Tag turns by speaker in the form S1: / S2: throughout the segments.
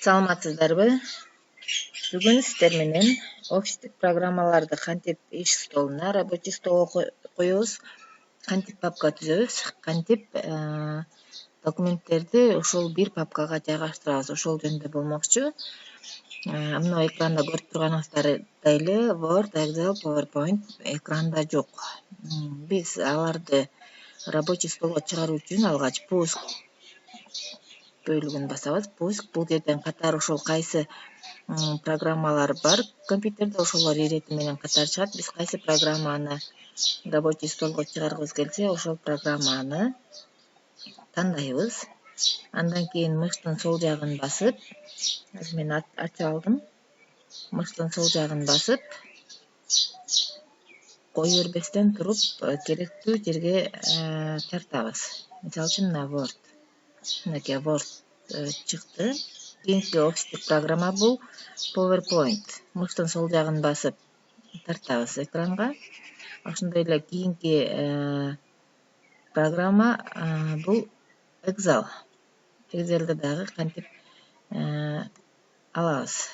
S1: Саламатсыздарбы? Бүгүн сиздер менен офистик программаларды кантип иш столуна, рабочий столго коебуз, кантип папка түзөбүз, кантип документтерди ушул бир папкага жайгаштырабыз, ошол жөнүндө болмокчу. Мына экранда көрүп турганыңыздардай эле Word, Excel, PowerPoint экранда жок. Биз аларды рабочий столго чыгаруу үчүн алгач пуск бөлүгүн басабыз. Пуск бул жерден катар ошол кайсы программалар бар компьютерде, ошолор ирети менен катар чыгат. Биз кайсы программаны рабочий столго чыгаргыбыз келсе, ошол программаны тандайбыз. Андан кийин мыштын сол жагын басып, мен ача алдым. Мыштын сол жагын басып, кое бербестен туруп керектүү жерге тартабыз. Мисалы үчүн мына Word. Мынакей Word чыкты. Кийинки офистик программа бул PowerPoint. Мыштын сол жагын басып тартабыз экранга. Ошондой эле кийинки программа бул Excel. Excel'ди дагы кантип алабыз.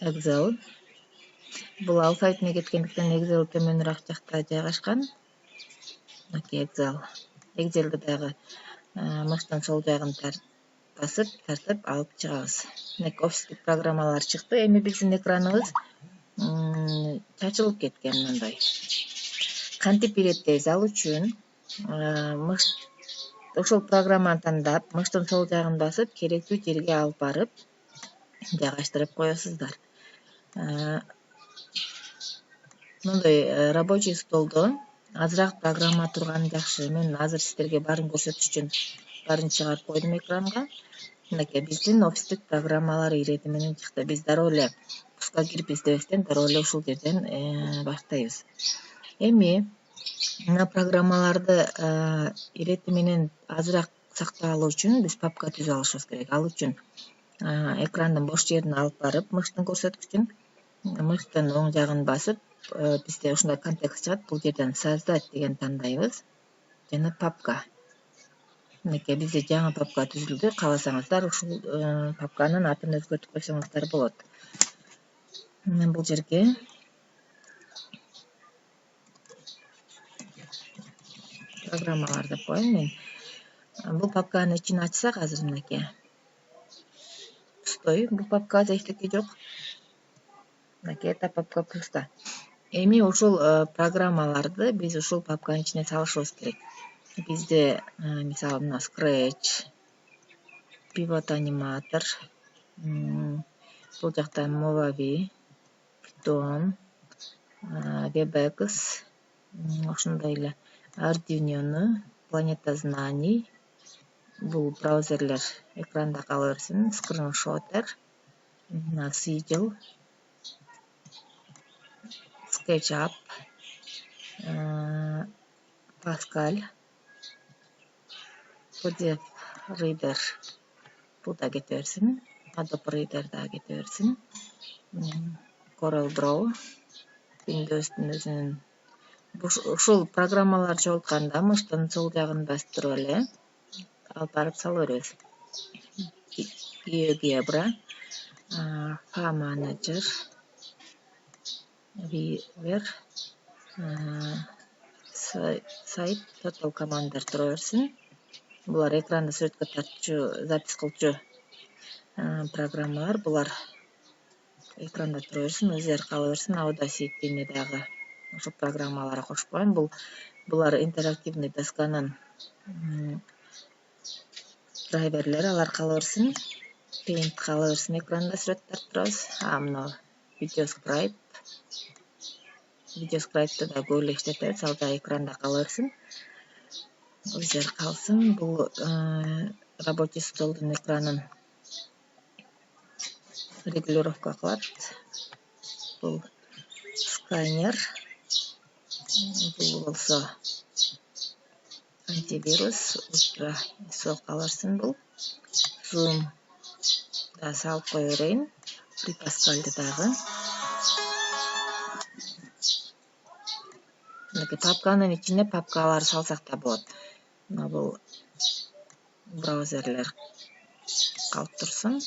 S1: Excel бул алфавитине кеткендиктен Excel төмөнүрөөк жакта жайгашкан. Мынакей Excel. Excel'ди дагы мыштын сол жагын басып, тартып алып чыгабыз. Мынакей офистик программалар чыкты. Эми биздин экраныбыз чачылып кеткен мындай. Кантип иреттейбиз? Ал үчүн ошол программаны тандап, мыштын сол жагын басып, керектүү жерге алып барып жайгаштырып коесуздар. Мындай рабочий столдо азыраак программа турганы жакшы. Мен азыр сиздерге баарын көрсөтүш үчүн баарын чыгарып койдум экранга. Мынакей биздин офистик программалар ирети менен чыкты. Биз дароо эле пуска кирип издебестен дароо эле ушул жерден баштайбыз. Эми мына программаларды ирети менен азыраак сактап алуу үчүн биз папка түзүп алышыбыз керек. Ал үчүн экрандын бош жерине алып барып, мыштын көрсөткүчүн мыштын оң жагын басып, бизде ушундай контекст чыгат. Бул жерден создать деген тандайбыз жана папка. Мынакей бизде жаңы папка түзүлдү. Кааласаңыздар ушул папканын атын өзгөртүп койсоңуздар болот. Мен бул жерге программалар деп коеюн мен. Бул папканын ичин ачсак азыр мынакей. Пустой. Бул папкада эчтеке жок. Мынакей эта папка пуста. Эми ушул программаларды биз ушул папканын ичине салышыбыз керек. Бизде мисалы мына Scratch, Pivot Animator, бул жакта Movavi, Python, WebEx, ошондой эле Arduino, Planeta Знаний, бул браузерлер экранда кала берсин, Screenshot'er, Sigil, SketchUp, Pascal, PDF Reader бул да кете берсин, Adobe Reader да кете берсин, CorelDRAW, Windows'тун өзүнүн ушул программалар чогултканда мыштын сол жагын басып туруп эле алып барып сала беребиз. GeoGebra, FileManager, Weaver, Site, Total Commander тура берсин. Булар экранды сүрөткө тартчу, запись кылчу программалар. Булар экранда тура берсин, өзүлөрү кала берсин. Audacity'ни дагы ошол программаларга кошуп коеюн. Булар интерактивный досканын драйверлери, алар кала берсин. Paint кала берсин, экранда сүрөт тартып турабыз. Мына Videoscribe'ды да көп эле иштетебиз. Ал да экранда кала берсин. Өзүлөрү калсын. Бул рабочий столдун экранын регулировка кылат. Бул сканер. Бул болсо антивирус, ультра ISO кала берсин бул. Zoom да салып кое берейин. Pascal'ды дагы. Мынакей папканын ичине папкалар салсак да болот. Мына бул браузерлер калып турсун.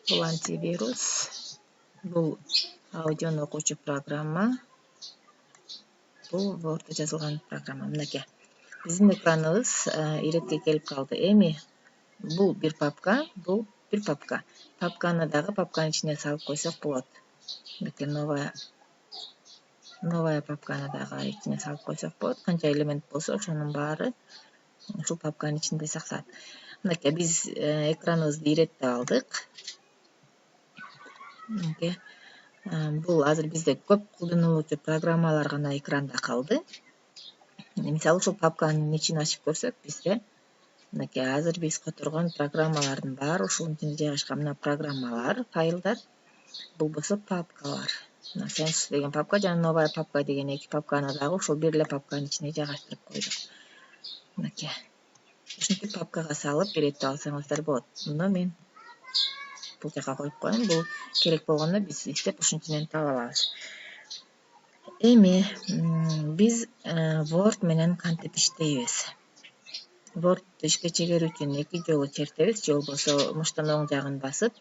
S1: Бул антивирус, бул аудиону окуучу программа, бул Word'да жазылган программа. Мынакей. Биздин экраныбыз иретке келип калды. Эми бул бир папка, бул бир папка. Папканы дагы папканын ичине салып койсок болот. Мынакей новая папканы дагы ичине салып койсок болот. Канча элемент болсо ошонун баары ушул папканын ичинде сакталат. Мынакей биз экраныбызды иреттеп алдык. Мынакей бул азыр бизде көп колдонулуучу программалар гана экранда калды. Мисалы ушул папканын ичин ачып көрсөк, бизде мынакей азыр биз которгон программалардын баары ушунун ичинде жайгашкан. Мына программалар, файлдар, бул болсо папкалар. Мына Census деген папка жана новая папка деген эки папканы дагы ушул бир эле папканын ичине жайгаштырып койдук. Мынакей. Ушинтип папкага салып иреттеп алсаңыздар болот. Муну мен бул жака коюп коеюн. Бул керек болгондо биз издеп ушинтип таба алабыз. Эми биз Word менен кантип иштейбиз? Word'ду ишке чегерүү үчүн эки жолу чертебиз, же болбосо муштун оң жагын басып.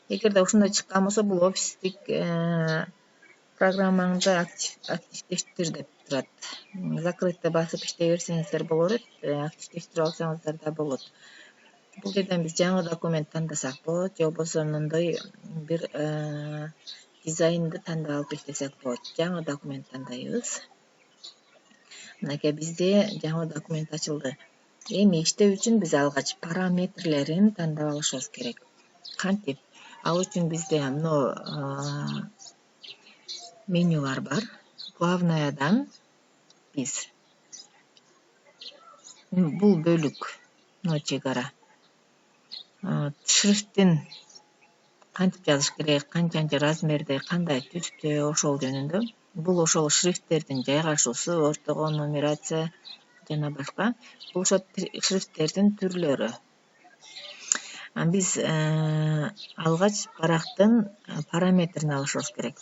S1: Эгерде ушундай чыккан болсо, бул офистик программаңды активдештир деп турат. Закрытты басып иштей берсеңиздер боло берет, активдештирип алсаңыздар да болот. Бул жерден биз жаңы документ тандасак болот, же болбосо мындай бир дизайнды тандап алып иштесек болот. Жаңы документ тандайбыз. Мынакей бизде жаңы документ ачылды. Эми иштөө үчүн биз алгач параметрлерин тандап алышыбыз керек. Кантип? Ал үчүн бизде мына менюлар бар. Главнаядан биз бул бөлүк, мына чегара. Шрифтин кантип жазыш керек, канчанчы размерде, кандай түстө, ошол жөнүндө. Бул ошол шрифттердин жайгашуусу, ортого нумерация жана башка. Бул ошо шрифттердин түрлөрү. Биз алгач барактын параметрин алышыбыз керек.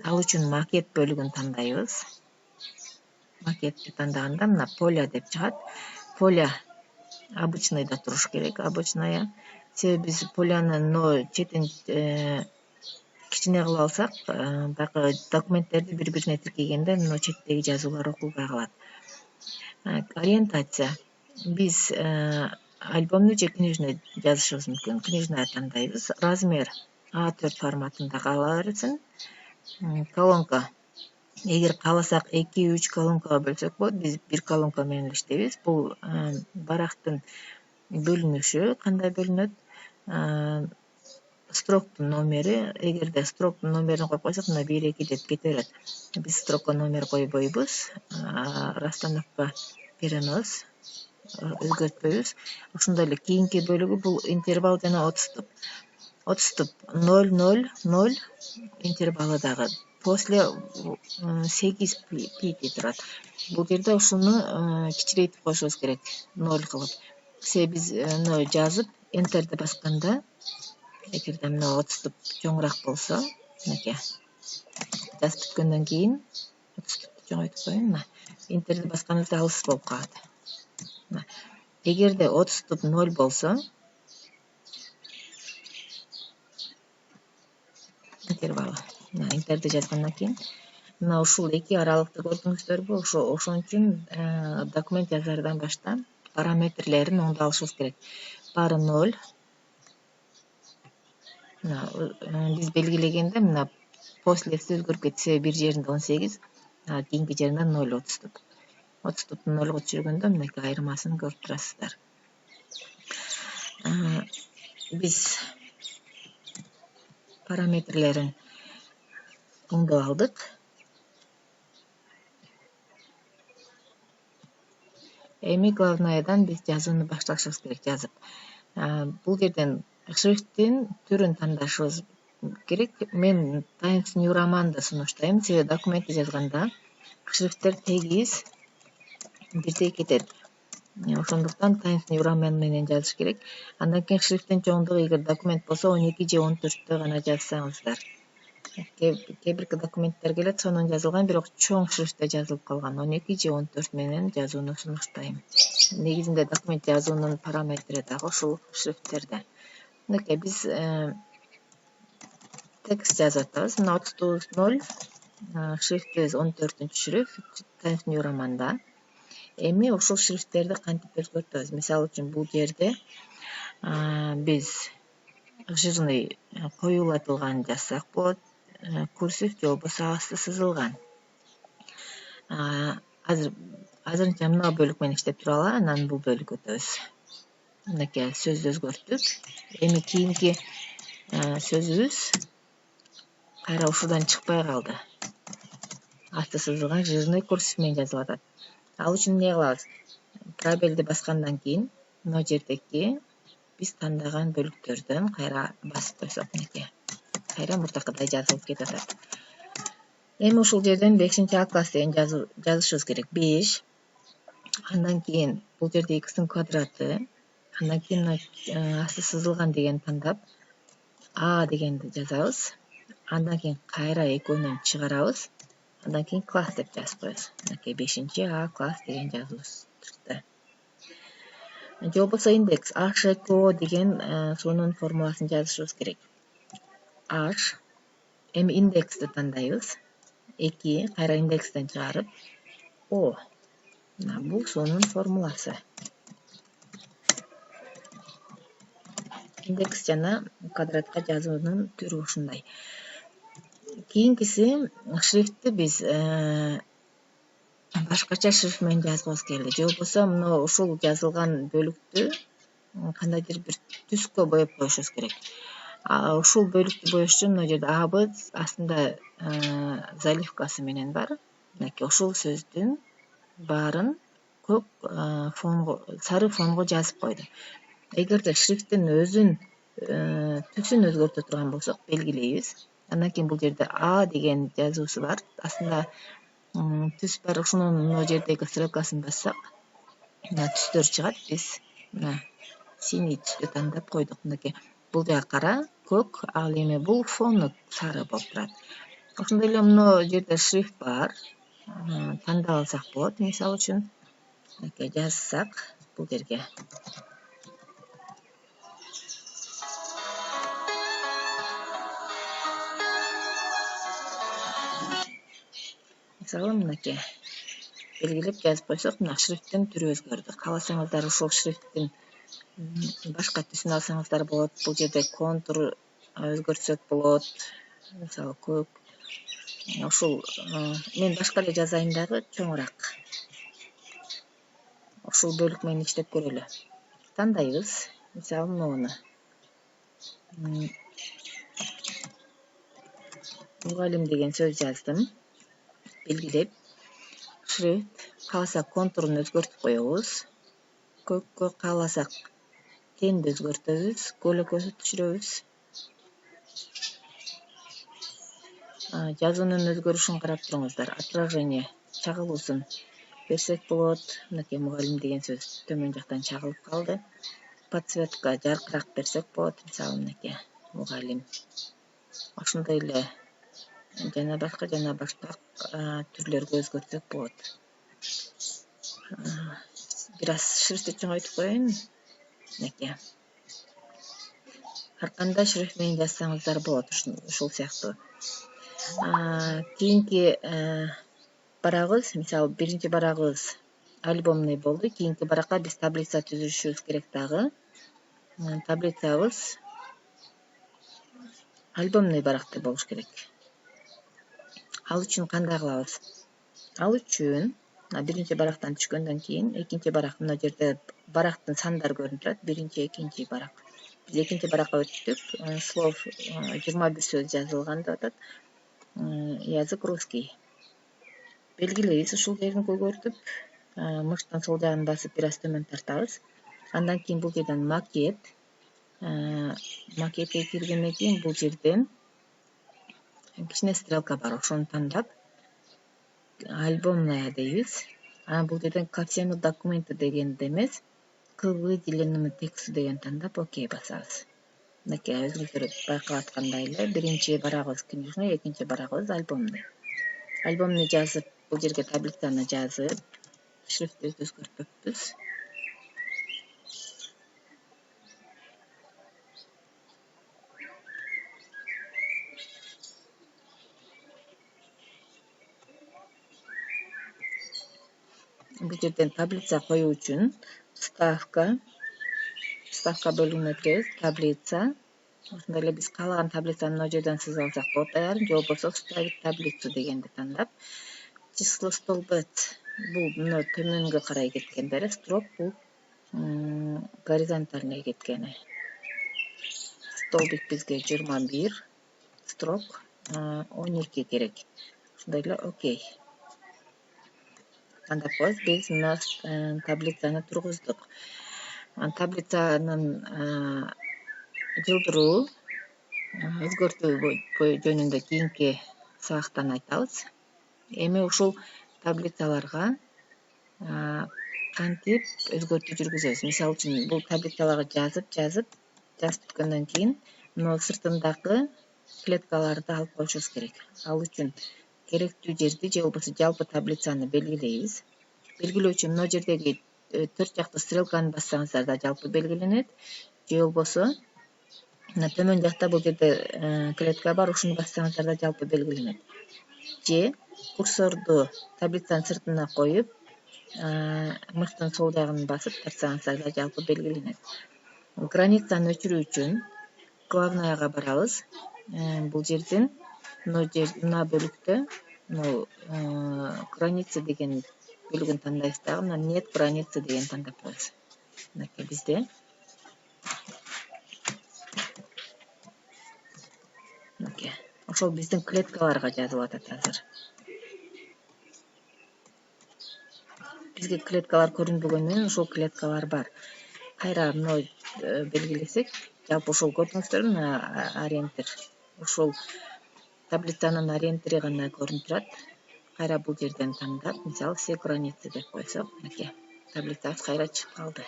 S1: Ал үчүн макет бөлүгүн тандайбыз. Макетти тандаганда мына поля деп чыгат. Поля обычныйда туруш керек, обычная. Себеби биз полянын четин кичине кылып алсак, баягы документтерди бири-бирине тиркегенде мына четтеги жазуулар окулбай калат. Ориентация. Биз альбомду же книжный жазышыбыз мүмкүн. Книжный тандайбыз. Размер A4 форматында кала берсин. Колонка. Эгер кааласак 2-3 колонкага бөлсөк болот. Биз бир колонка менен иштейбиз. Бул барактын бөлүнүшү, кандай бөлүнөт? Строктун номери. Эгерде строктун номерин коюп койсок, мына 1-2 деп кете берет. Биз строкко номер койбойбуз. Расстановка перенос өзгөртпөйбүз. Ошондой эле кийинки бөлүгү бул интервал жана отступ. Отступ 0-0-0 интервалы дагы. После 8 пи турат. Бул жерде ушуну кичирейтип коюшубуз керек, 0 кылып. Себеби биз жазып энтерди басканда, эгерде мына отступ чоңураак болсо, мынакей. Жазып бүткөндөн кийин отступты чоңойтуп коеюн. Энтерди басканыбызда алыс болуп калат. Эгерде отступ 0 болсо, интервалы. Интерди жазгандан кийин мына ушул эки аралыкты көрдүңүздөрбү? Ошон үчүн документ жазардан башта параметрлерин оңдоп алышыбыз керек. Баары 0. Биз белгилегенде мына послеси өзгөрүп кетсе бир жеринде 18, кийинки жеринде 0 отступ. Отступту 0го түшүргөндө мынакей айырмасын көрүп турасыздар. Биз параметрлерин оңдоп алдык. Эми главнаядан биз жазууну башташыбыз керек, жазып. Бул жерден шрифттин түрүн тандашыбыз керек. Мен Times New Roman'ды сунуштайм. Себеби документти жазганда шрифттер тегиз бирдей кетет. Ошондуктан Times New Roman менен жазыш керек. Андан кийин шрифттин чоңдугу эгер документ болсо 12 же 14тө гана жазсаңыздар. Кээ бир документтер келет, сонун жазылган, бирок чоң шрифтте жазылып калган. 12 же 14 менен жазууну сунуштайм. Негизинде документ жазуунун параметри дагы ушул шрифттерде. Мынакей биз текст жазып атабыз. Мына 39.0 шрифтибиз 14 шрифт Times New Roman'da. Эми ушул шрифттерди кантип өзгөртөбүз? Мисалы үчүн бул жерде биз жирный коюлатылган жазсак болот, курсив же болбосо асты сызылган. Азырынча мына бөлүк менен иштеп туралы, анан бул бөлүккө өтөбүз. Мынакей сөздү өзгөрттүк. Эми кийинки сөзүбүз кайра ушудан чыкпай калды. Асты сызылган жирный курсив менен жазылып атат. Ал үчүн эмне кылабыз? Пробелди баскандан кийин мына жердеги биз тандаган бөлүктөрдөн кайра басып койсок, мынакей кайра мурдакыдай жазылып кетет. Эми ушул жерден 5-А класс деген жазышыбыз керек. 5. Андан кийин бул жерде x'in квадраты. Андан кийин асты сызылган деген тандап А дегенди жазабыз. Андан кийин кайра экөөнөн чыгарабыз. Андан кийин класс деп жазып коебуз. Мынакей 5-А класс деген жазуубуз чыкты. Же болбосо индекс HECO деген сонун формуласын жазышыбыз керек. H. Эми индексти тандайбыз. 2 кайра индекстен чыгарып O. Бул сонун формуласы. Индекс жана квадратка жазуунун түрү ушундай. Кийинкиси шрифтти биз башкача шрифт менен жазгыбыз келди. Же болбосо мына ушул жазылган бөлүктү кандайдыр бир түскө боеп коюшубуз керек. Ушул бөлүктү боеш үчүн мына жерде абыз астында заливкасы менен бар. Мынакей ушул сөздүн баарын көк фонго, сары фонго жазып койду. Эгерде шрифттин өзүн түсүн өзгөртө турган болсок, белгилейбиз. Андан кийин бул жерде А деген жазуусу бар. Астында түс бар. Ушунун мына жердеги стрелкасын бассак, мына түстөр чыгат. Биз мына синий түстү тандап койдук. Мынакей бул жагы кара, көк, ал эми бул фону сары болуп турат. Ошондой эле мына жерде шрифт бар. Тандап алсак болот. Мисалы үчүн мынакей жазсак бул жерге. Мисалы мынакей белгилеп жазып койсок, мына шрифттин түрү өзгөрдү. Кааласаңыздар ушул шрифттин башка түсүн алсаңыздар болот. Бул жерде контур өзгөртсөк болот. Мисалы көк. Ушул мен башка эле жазайын дагы чоңураак. Ушул бөлүк менен иштеп көрөлү. Тандайбыз. Мисалы муну. Мугалим деген сөз жаздым. Белгилеп шрифт кааласак контурун өзгөртүп коебуз. Көккө кааласак тенди өзгөртөбүз, көлөкөсү түшүрөбүз. Жазуунун өзгөрүшүн карап туруңуздар. Отражение чагылуусун берсек болот. Мынакей мугалим деген сөз төмөн жактан чагылып калды. Подсветка жаркыраак берсек болот. Мисалы мынакей мугалим. Ошондой эле жана башка түрлөргө өзгөртсөк болот. Бир аз шрифтти чоңойтуп коеюн. Мынакей. Ар кандай шрифт менен жазсаңыздар болот, ушул сыяктуу. Кийинки барагыбыз, мисалы биринчи барагыбыз альбомный болду. Кийинки баракка биз таблица түзүшүбүз керек дагы. Таблицабыз альбомный баракта болуш керек. Ал үчүн кандай кылабыз? Ал үчүн биринчи барактан түшкөндөн кийин экинчи барак, мына жерде барактын сандары көрүнүп турат. Биринчи, экинчи барак. Биз экинчи баракка өттүк. Слов 21 сөз жазылган деп атат. Язык русский. Белгилейбиз ушул жерин көгөртүп, мыштын сол жагын басып бир аз төмөн тартабыз. Андан кийин бул жерден макет. Макетке киргенден кийин бул жерден кичине стрелка бар. Ошону тандап альбомная дейбиз. Анан бул жерден ко всему документу дегенди эмес, к выделенному тексту деген тандап окей басабыз. Мынакей өзүңүздөр байкап аткандай эле биринчи барабыз книжный, экинчи барабыз альбомный. Альбомный жазып, бул жерге таблицаны жазып, шрифтибизди өзгөртпөкпүз. Бул жерден таблица коюу үчүн вставка бөлүгүнө өтөбүз. Таблица. Ошондой эле биз каалаган таблицаны мына жерден сызып алсак болот даярын, же болбосо вставить таблицу дегенди тандап. Число столбец бул мына төмөнгө карай кеткендери, строк бул горизонтальный кеткени. Столбик бизге 21, строк 12 керек. Ошондой эле окей. Тандап коебуз. Биз мына таблицаны тургуздук. Таблицанын жылдыруу, өзгөртүү жөнүндө кийинки сабактан айтабыз. Эми ушул таблицаларга кантип өзгөртүү жүргүзөбүз? Мисалы үчүн бул таблицаларга жазып бүткөндөн кийин мына сыртындагы клеткаларды алып коюшубуз керек. Ал үчүн керектүү жерди же болбосо жалпы таблицаны белгилейбиз. Белгилөө үчүн мына жердеги 4 жактуу стрелканы бассаңыздар да жалпы белгиленет. Же болбосо мына төмөн жакта бул жерде клетка бар, ушуну бассаңыздар да жалпы белгиленет. Же курсорду таблицанын сыртына коюп, мыштын сол жагын басып тартсаңыздар да жалпы белгиленет. Границаны өчүрүү үчүн главныйга барабыз. Бул жерден мына бөлүктө граница деген бөлүгүн тандайбыз дагы, мына нет границы деген тандап коебуз. Мынакей бизде. Мынакей. Ошол биздин клеткаларга жазылып атат азыр. Бизге клеткалар көрүнбөгөнү менен ошол клеткалар бар. Кайра мына белгилесек, жалпы ошол көрдүңүздөр мына ориентир. Ошол таблицанын ориентири гана көрүнүп турат. Кайра бул жерден тандап, мисалы все границы деп койсок, мынакей таблицабыз кайра чыгып калды.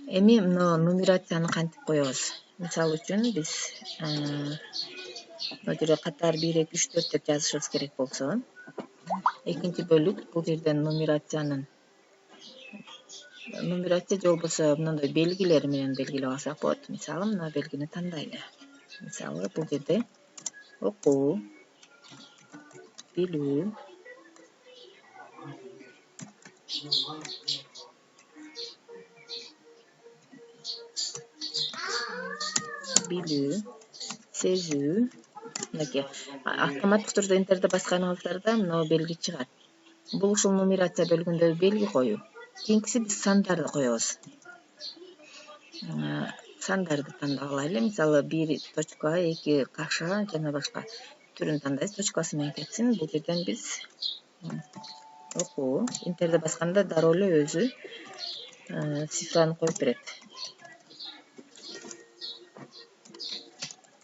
S1: Эми мына нумерацияны кантип коебуз? Мисалы үчүн биз мына жерде катар 1, 2, 3, 4 деп жазышыбыз керек болсо, экинчи бөлүк бул жерден нумерация же болбосо мындай белгилер менен белгилеп алсак болот. Мисалы мына белгини тандайлы. Мисалы бул жерде окуу, билүү, сезүү. Мынакей автоматтык түрдө интерди басканыңыздарда мына белги чыгат. Бул ушул нумерация бөлүгүндөгү белги коюу. Кийинкиси биз сандарды коебуз. Сандарды тандап алайлы. Мисалы 1 точка, 2 каша жана башка түрүн тандайбыз. Точкасы менен кетсин. Бул жерден биз окуу, интерди басканда дароо эле өзү цифраны коюп берет.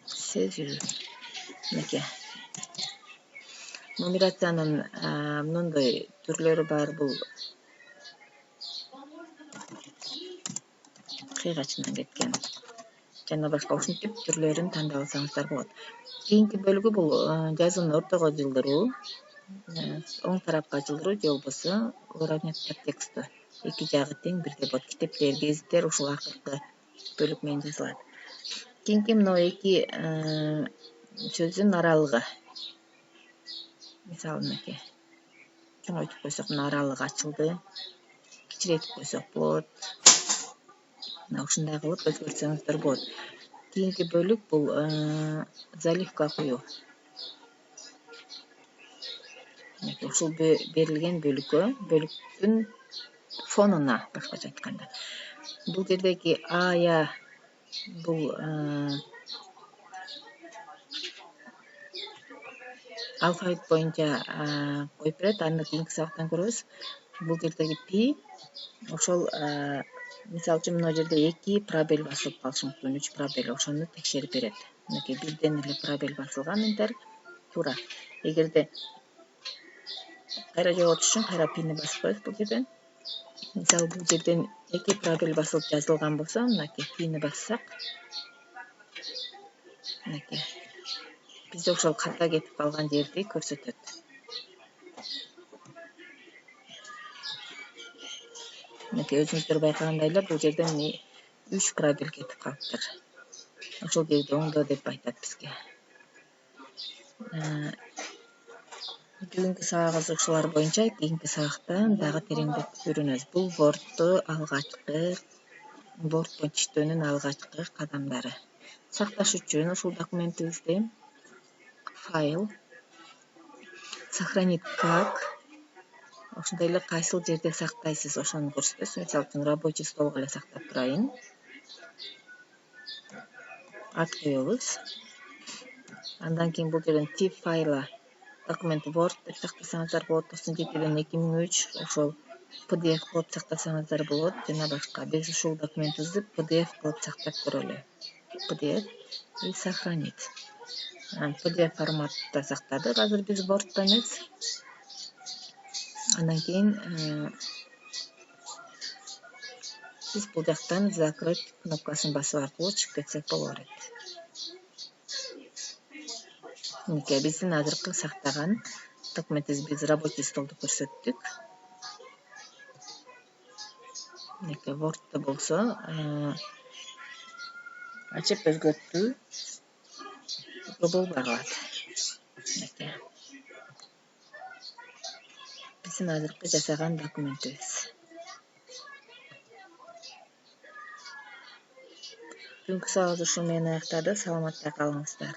S1: Сезүү. Мынакей. Нумерациянын мындай түрлөрү бар. Бул кыйгачынан кеткен жана башка ушинтип түрлөрүн тандап алсаңыздар болот. Кийинки бөлүгү бул жазууну ортого жылдыруу, оң тарапка жылдыруу же болбосо выровнять по тексту. Эки жагы тең бирдей болот. Китептер, гезиттер ушул акыркы бөлүк менен жазылат. Кийинки мына эки сөздүн аралыгы. Мисалы мынакей. Чоңойтуп койсок, мына аралыгы ачылды. Кичирейтип койсок болот. Мына ушундай кылып өзгөртсөңүздөр болот. Кийинки бөлүк бул заливка куюу. Ушул берилген бөлүктүн фонуна, башкача айтканда. Бул жердеги А, Я бул алфавит боюнча коюп берет. Аны кийинки сабактан көрөбүз. Бул жердеги Пи ошол мисалы үчүн мына жерде 2 пробел басылып калышы мүмкүн, 3 пробел, ошону текшерип берет. Мынакей бирден эле пробел басылган интер туура. Эгерде Кайра жоготуш үчүн кайра пинни басып коебуз бул жерден. Мисалы бул жерден 2 пробел басылып жазылган болсо, мынакей пинни бассак, мынакей бизде ошол ката кетип калган жерди көрсөтөт. Мынакей өзүңүздөр байкагандай эле бул жерден 3 пробел кетип калыптыр. Ошол жерди оңдо деп айтат бизге. Бүгүнкү сабагыбыз ушулар боюнча, кийинки сабакта дагы тереңдеп үйрөнөбүз. Бул Word'ду Word менен чиктөөнүн алгачкы кадамдары. Сакташ үчүн ушул документибизди файл, сохранить как, ошондой эле кайсыл жерде сактайсыз ошону көрсөтөбүз. Мисалы үчүн рабочий столго эле сактап турайын. Ат коебуз. Андан кийин бул жерден тип файла документ Word деп сактасаңыздар болот, 97/2003, ошол PDF кылып сактасаңыздар болот, жана башка. Биз ушул документибизди PDF кылып сактап көрөлү. PDF и сохранить. PDF форматта сактадык. Азыр биз Word'да эмес. Андан кийин биз бул жактан закрыть кнопкасын басып аркылуу чыгып кетсек боло берет. Мынакей биздин азыркы сактаган документибиз, биз рабочий столду көрсөттүк. Мынакей Word'да болсо, ачып өзгөртүү болбой калат. Мынакей. Биздин азыркы жасаган документибиз. Бүгүнкү сабагыбыз ушул менен аяктады. Саламатта калыңыздар.